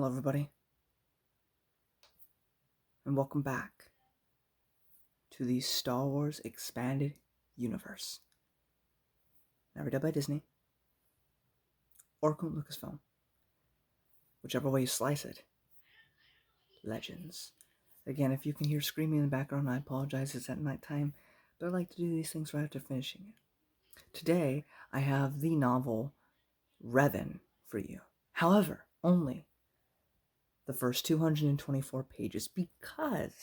Hello, everybody, and welcome back to the Star Wars Expanded Universe. Never done by Disney or Lucasfilm, whichever way you slice it. Legends. Again, if you can hear screaming in the background, I apologize, it's at nighttime, but I like to do these things right after finishing it. Today, I have the novel Revan for you. However, only the first 224 pages because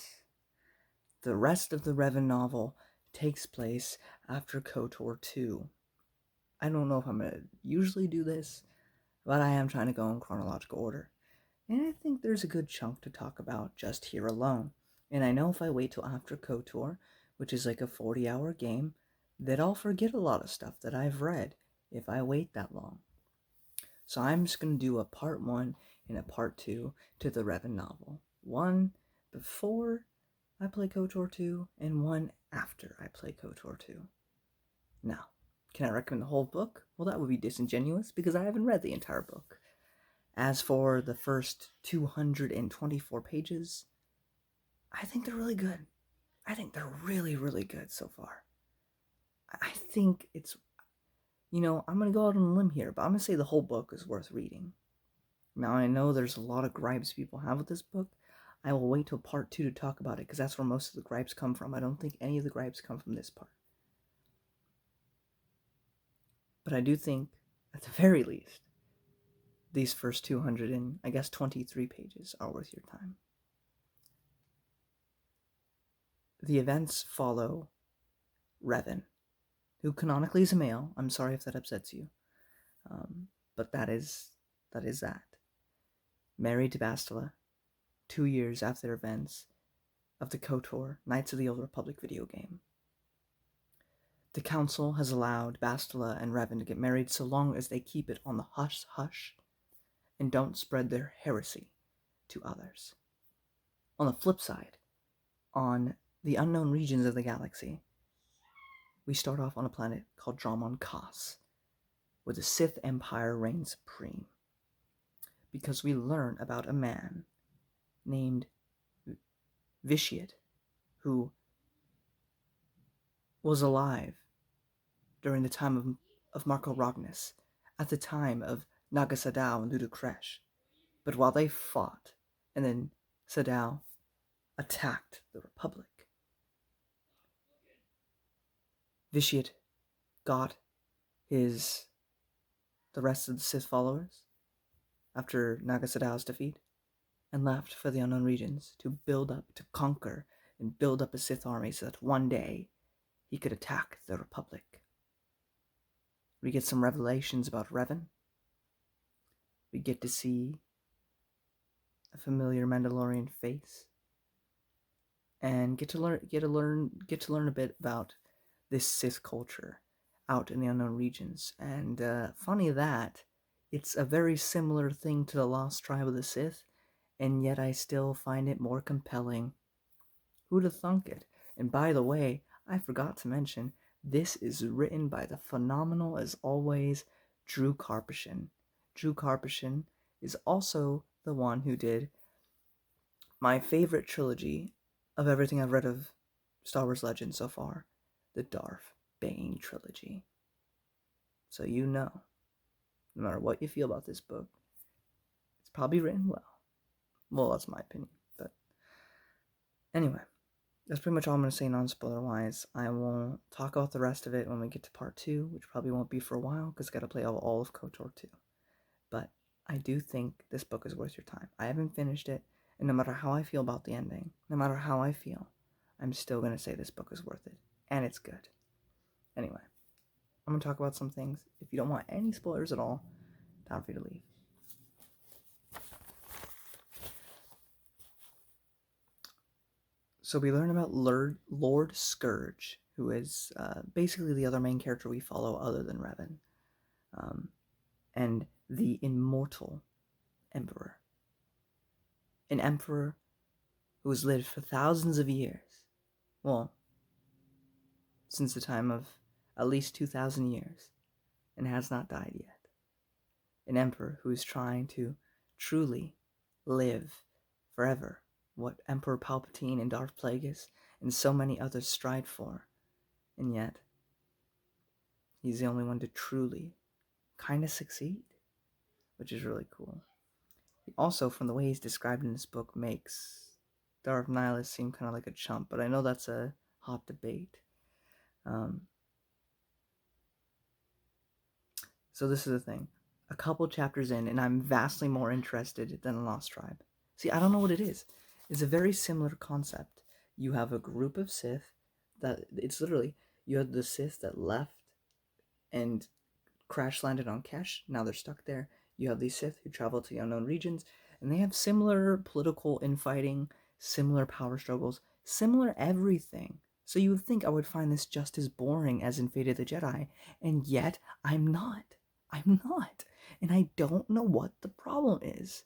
the rest of the Revan novel takes place after KOTOR 2. I don't know if I'm going to usually do this, but I am trying to go in chronological order. And I think there's a good chunk to talk about just here alone. And I know if I wait till after KOTOR, which is like a 40-hour game, that I'll forget a lot of stuff that I've read if I wait that long. So I'm just going to do a part 1 and a part 2 to the Revan novel. One before I play KOTOR 2, and one after I play KOTOR 2. Now, can I recommend the whole book? Well, that would be disingenuous because I haven't read the entire book. As for the first 224 pages, I think they're really good. I think they're really, really good so far. I think it's, I'm going to go out on a limb here, but I'm going to say the whole book is worth reading. Now, I know there's a lot of gripes people have with this book. I will wait till part 2 to talk about it because that's where most of the gripes come from. I don't think any of the gripes come from this part. But I do think, at the very least, these first 23 pages are worth your time. The events follow Revan, who canonically is a male. I'm sorry if that upsets you. But that is that. Married to Bastila, 2 years after the events of the KOTOR Knights of the Old Republic video game. The council has allowed Bastila and Revan to get married so long as they keep it on the hush-hush and don't spread their heresy to others. On the flip side, on the unknown regions of the galaxy, we start off on a planet called Dramon Kas, where the Sith Empire reigns supreme. Because we learn about a man named Vitiate, who was alive during the time of Marco Ragnas, at the time of Naga Sadow and Ludacresh. But while they fought, and then Sadow attacked the Republic, Vitiate got the rest of the Sith followers after Naga Sadow's defeat and left for the unknown regions to conquer and build up a Sith army so that one day he could attack the Republic. We get some revelations about Revan. We get to see a familiar Mandalorian face, and get to learn a bit about this Sith culture out in the unknown regions. And funny that it's a very similar thing to the Lost Tribe of the Sith, and yet I still find it more compelling. Who'd have thunk it? And by the way, I forgot to mention, this is written by the phenomenal, as always, Drew Karpyshyn. Drew Karpyshyn is also the one who did my favorite trilogy of everything I've read of Star Wars Legends so far, the Darth Bane trilogy. So no matter what you feel about this book, it's probably written well. Well, that's my opinion. But anyway, that's pretty much all I'm going to say non-spoiler-wise. I will talk about the rest of it when we get to part 2, which probably won't be for a while because I got to play all of KOTOR 2. But I do think this book is worth your time. I haven't finished it, and no matter how I feel about the ending, no matter how I feel, I'm still going to say this book is worth it, and it's good. Anyway, I'm going to talk about some things. If you don't want any spoilers at all, time for you to leave. So we learn about Lord Scourge, who is basically the other main character we follow other than Revan, and the immortal Emperor. An emperor who has lived for thousands of years. Well, since the time of at least 2,000 years, and has not died yet. An emperor who is trying to truly live forever, what Emperor Palpatine and Darth Plagueis and so many others strive for. And yet, he's the only one to truly kind of succeed, which is really cool. He also, from the way he's described in this book, makes Darth Nihilus seem kind of like a chump, but I know that's a hot debate. So this is the thing. A couple chapters in, and I'm vastly more interested than Lost Tribe. See, I don't know what it is. It's a very similar concept. You have a group of Sith that, it's literally, you have the Sith that left and crash landed on Kesh. Now they're stuck there. You have these Sith who travel to the unknown regions, and they have similar political infighting, similar power struggles, similar everything. So you would think I would find this just as boring as in Fate of the Jedi, and yet I'm not. I'm not. And I don't know what the problem is.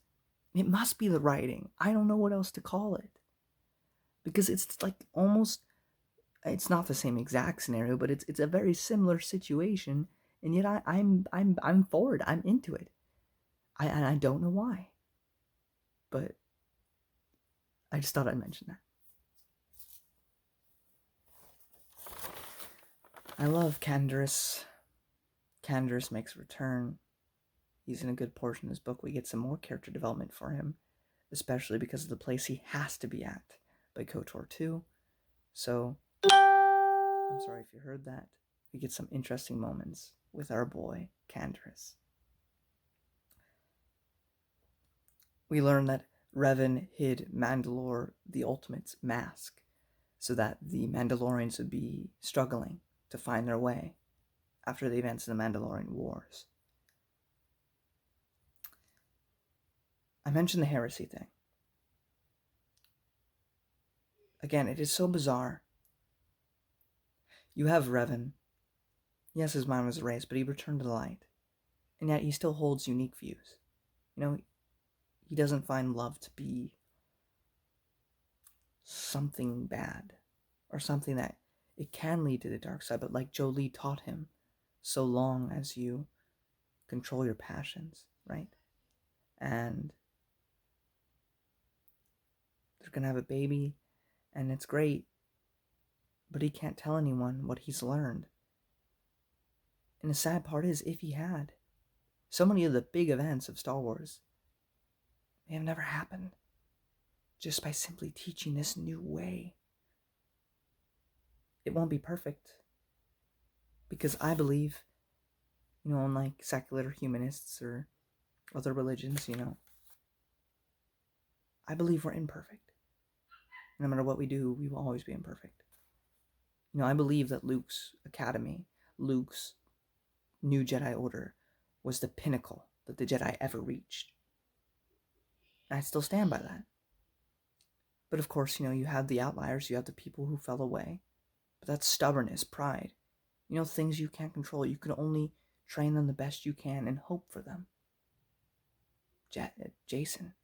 It must be the writing. I don't know what else to call it. Because it's like almost, it's not the same exact scenario, but it's a very similar situation, and yet I'm for it. I'm into it. I don't know why. But I just thought I'd mention that. I love Canderous. Canderous makes a return. He's in a good portion of this book. We get some more character development for him, especially because of the place he has to be at by KOTOR 2. So, I'm sorry if you heard that. We get some interesting moments with our boy, Canderous. We learn that Revan hid Mandalore the Ultimate's mask so that the Mandalorians would be struggling to find their way after the events of the Mandalorian Wars. I mentioned the heresy thing. Again, it is so bizarre. You have Revan. Yes, his mind was erased, but he returned to the light. And yet he still holds unique views. You know, he doesn't find love to be something bad or something that it can lead to the dark side, but like Jolie taught him, so long as you control your passions, right? And they're gonna have a baby, and it's great, but he can't tell anyone what he's learned. And the sad part is, if he had, so many of the big events of Star Wars may have never happened just by simply teaching this new way. It won't be perfect, because I believe, unlike secular humanists or other religions, I believe we're imperfect. No matter what we do, we will always be imperfect. I believe that Luke's academy, Luke's new Jedi Order, was the pinnacle that the Jedi ever reached. And I still stand by that. But of course, you have the outliers, you have the people who fell away. But that's stubbornness, pride. Things you can't control. You can only train them the best you can and hope for them. Jason.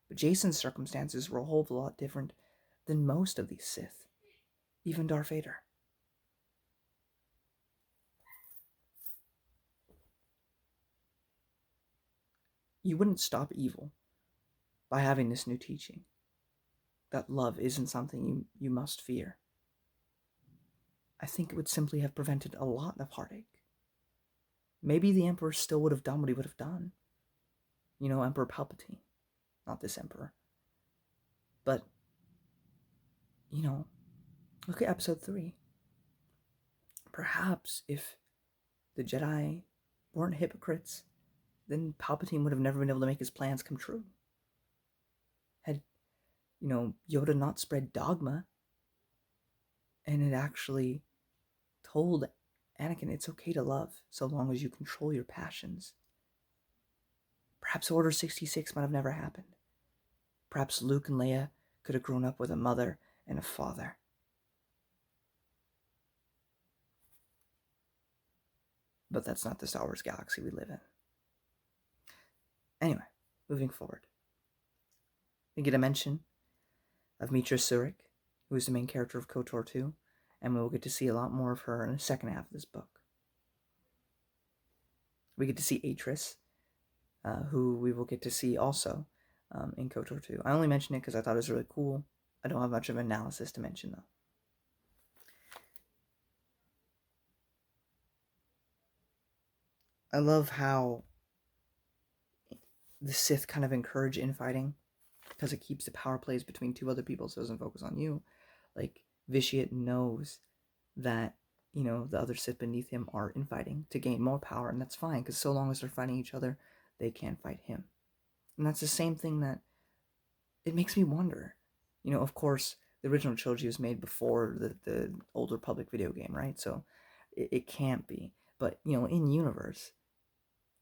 But Jason's circumstances were a whole lot different than most of these Sith. Even Darth Vader. You wouldn't stop evil by having this new teaching. That love isn't something you must fear. I think it would simply have prevented a lot of heartache. Maybe the Emperor still would have done what he would have done. Emperor Palpatine. Not this Emperor. But, look at Episode 3. Perhaps if the Jedi weren't hypocrites, then Palpatine would have never been able to make his plans come true. Had, Yoda not spread dogma and had actually told Anakin it's okay to love so long as you control your passions, perhaps Order 66 might have never happened. Perhaps Luke and Leia could have grown up with a mother and a father. But that's not the Star Wars galaxy we live in. Anyway, moving forward. We get a mention of Mitra Surik, who is the main character of KOTOR 2, and we will get to see a lot more of her in the second half of this book. We get to see Atris, who we will get to see also in KOTOR 2. I only mention it because I thought it was really cool. I don't have much of an analysis to mention, though. I love how the Sith kind of encourage infighting because it keeps the power plays between two other people, so it doesn't focus on you. Like, Vitiate knows that, the other Sith beneath him are infighting to gain more power, and that's fine, because so long as they're fighting each other, they can't fight him. And that's the same thing that it makes me wonder. Of course, the original trilogy was made before the Old Republic video game, right? So it can't be. But, in universe,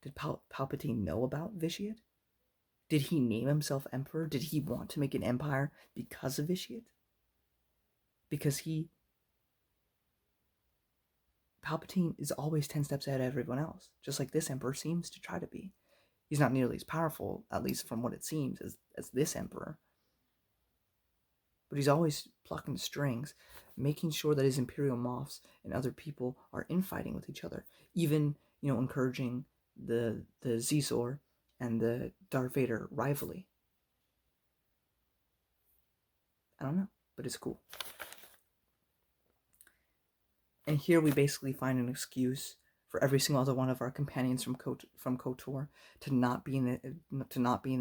did Palpatine know about Vitiate? Did he name himself Emperor? Did he want to make an empire because of Vitiate? Because Palpatine is always 10 steps ahead of everyone else, just like this Emperor seems to try to be. He's not nearly as powerful, at least from what it seems, as this Emperor. But he's always plucking the strings, making sure that his Imperial Moffs and other people are infighting with each other. Even, encouraging the Zizor and the Darth Vader rivalry. I don't know, but it's cool. And here we basically find an excuse for every single other one of our companions from KOTOR to not be in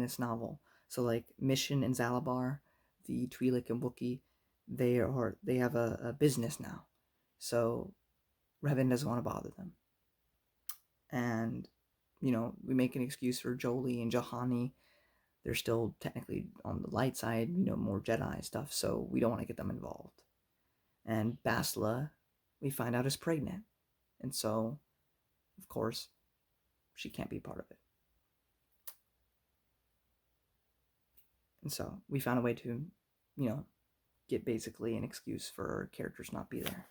this novel. So like Mission and Zalabar, the Twi'lek and Wookiee, they have a business now. So Revan doesn't want to bother them. And we make an excuse for Jolie and Juhani. They're still technically on the light side, more Jedi stuff, so we don't want to get them involved. And Bastila, we find out, is pregnant. And so, of course, she can't be part of it. And so, we found a way to, get basically an excuse for our characters not be there.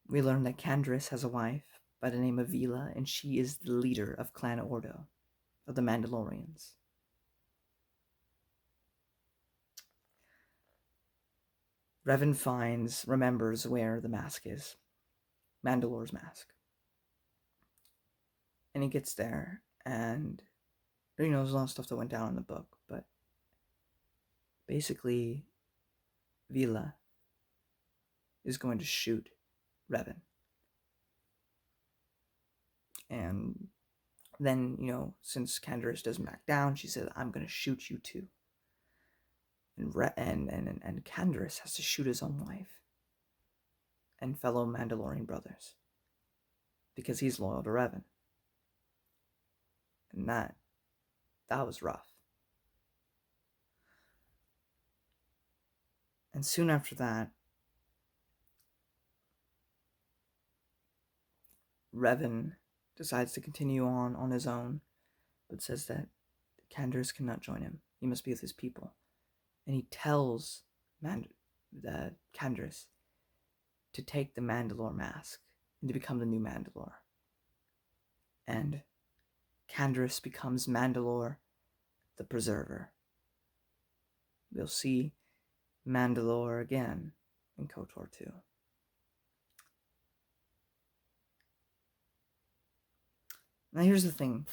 We learn that Canderous has a wife by the name of Vila, and she is the leader of Clan Ordo, of the Mandalorians. Revan remembers where the mask is. Mandalore's mask. And he gets there, and there's a lot of stuff that went down in the book, but basically, Vila is going to shoot Revan. And then, since Canderous doesn't back down, she said, I'm going to shoot you too. And Canderous has to shoot his own wife and fellow Mandalorian brothers because he's loyal to Revan. And that was rough. And soon after that, Revan decides to continue on his own, but says that Canderous cannot join him. He must be with his people. And he tells Canderous to take the Mandalore mask and to become the new Mandalore. And Canderous becomes Mandalore the Preserver. We'll see Mandalore again in KOTOR 2. Now here's the thing.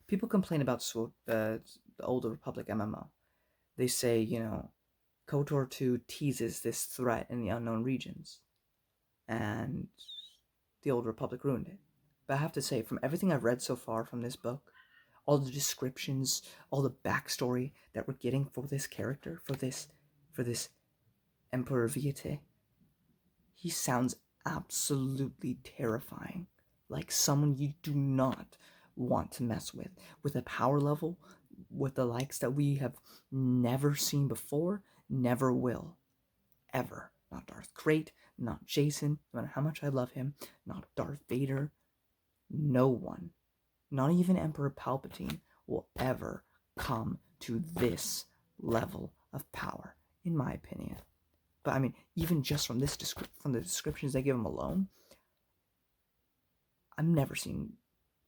People complain about the Old Republic MMO. They say, KOTOR 2 teases this threat in the unknown regions. And the Old Republic ruined it. But I have to say, from everything I've read so far from this book, all the descriptions, all the backstory that we're getting for this character, for this Emperor Vitiate, he sounds absolutely terrifying. Like someone you do not want to mess with a power level, with the likes that we have never seen before, never will, ever. Not Darth Krayt, not Jason, no matter how much I love him, not Darth Vader. No one, not even Emperor Palpatine, will ever come to this level of power, in my opinion. But I mean, even just from the descriptions they give him alone, I've never seen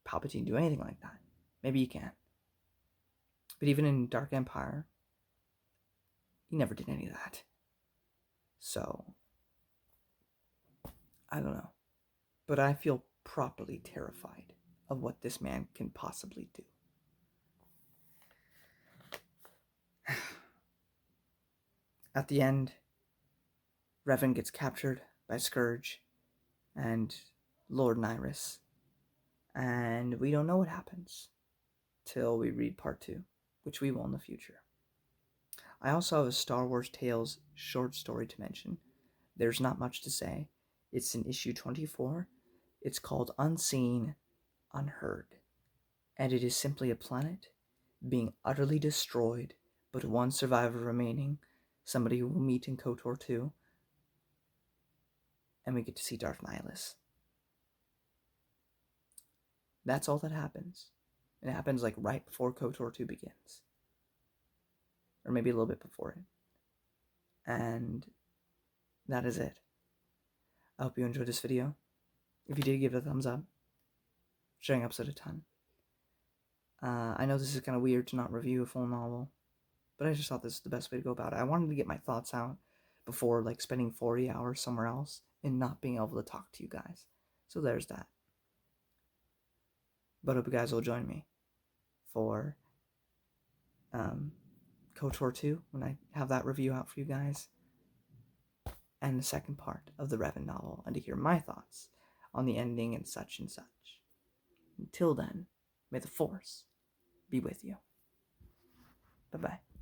Palpatine do anything like that. Maybe he can. But even in Dark Empire, he never did any of that. So, I don't know. But I feel properly terrified of what this man can possibly do. At the end, Revan gets captured by Scourge and Lord Nyrus, and we don't know what happens till we read part 2, which we will in the future. I also have a Star Wars Tales short story to mention. There's not much to say. It's in issue 24. It's called Unseen, Unheard, and it is simply a planet being utterly destroyed, but one survivor remaining, somebody who will meet in KOTOR 2, and we get to see Darth Nihilus. That's all that happens. It happens like right before KOTOR 2 begins. Or maybe a little bit before it. And that is it. I hope you enjoyed this video. If you did, give it a thumbs up. Sharing episode a ton. I know this is kind of weird to not review a full novel, but I just thought this is the best way to go about it. I wanted to get my thoughts out before like spending 40 hours somewhere else and not being able to talk to you guys. So there's that. But I hope you guys will join me for KOTOR 2 when I have that review out for you guys, and the second part of the Revan novel, and to hear my thoughts on the ending and such and such. Until then, may the Force be with you. Bye-bye.